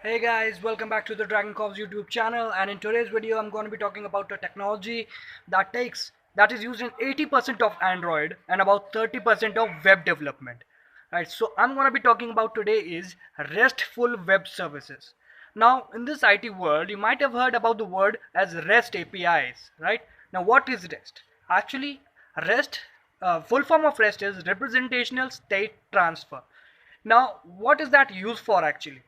Hey guys, welcome back to the Dragon Calls YouTube channel, and in today's video I'm going to be talking about a technology that is used in 80% of Android and about 30% of web development. Right, so I'm going to be talking about today is RESTful web services. Now in this IT world you might have heard about the word as REST APIs, right? Now what is REST? Actually REST, full form of REST is representational state transfer. Now what is that used for actually?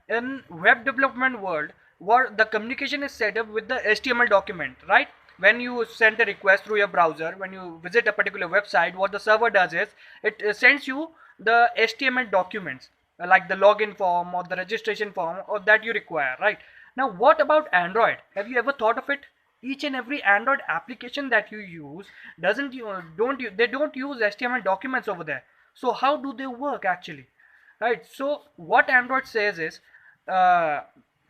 In web development world, what the communication is set up with the HTML document, right? When you send a request through your browser, when you visit a particular website, what the server does is it sends you the HTML documents, like the login form or the registration form or that you require, right? Now what about Android? Have you ever thought of it? Each and every Android application that you use doesn't you don't you they don't use HTML documents over there. So how do they work actually? Right, so what Android says is, uh,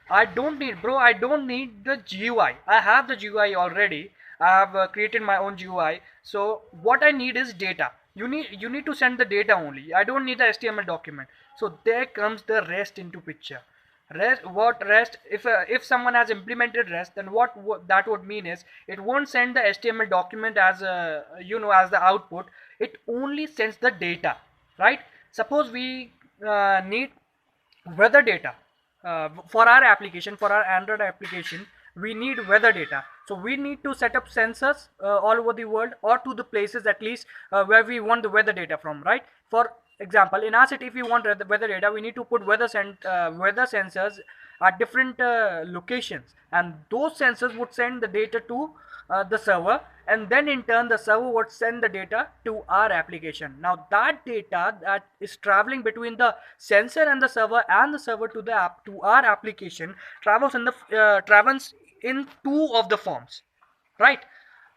I don't need the GUI. I have the GUI already. I have created my own GUI. So what I need is data. You need to send the data only. I don't need the HTML document. So there comes the REST into picture. REST, if someone has implemented REST, then what that would mean is it won't send the HTML document as a, as the output. It only sends the data, right? Suppose we need weather data for our application, for our Android application. We need weather data, so we need to set up sensors all over the world, or to the places at least where we want the weather data from, right? For example, in our city, if we want the weather data, we need to put weather sensors at different locations, and those sensors would send the data to the server, and then in turn the server would send the data to our application. Now that data that is traveling between the sensor and the server to the app to our application travels in two of the forms, right?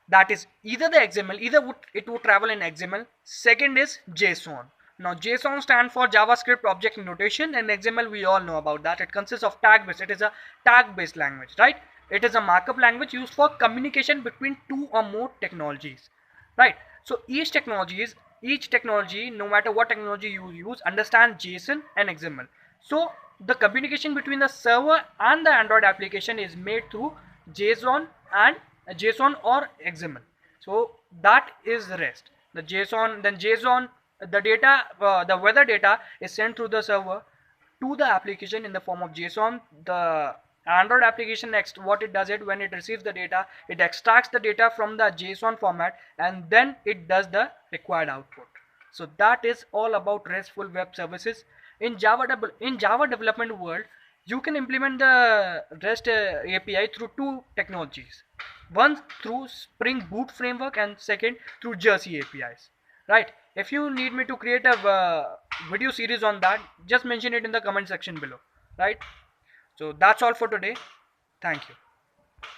That is either the XML, it would travel in XML. Second is JSON. Now JSON stands for JavaScript Object Notation, and XML we all know about that. It consists of tag based. It is a tag based language, right? It is a markup language used for communication between two or more technologies, right? So each technology, no matter what technology you use, understands JSON and XML. So the communication between the server and the Android application is made through JSON and JSON or XML. So that is REST. The JSON, the data, the weather data is sent through the server to the application in the form of JSON. The Android application, next what it does, it when it receives the data, it extracts the data from the JSON format, and then it does the required output. So that is all about RESTful web services. In Java development world, you can implement the REST API through two technologies. One through Spring Boot framework, and second through Jersey APIs. Right? If you need me to create a video series on that, just mention it in the comment section below. Right? So that's all for today. Thank you.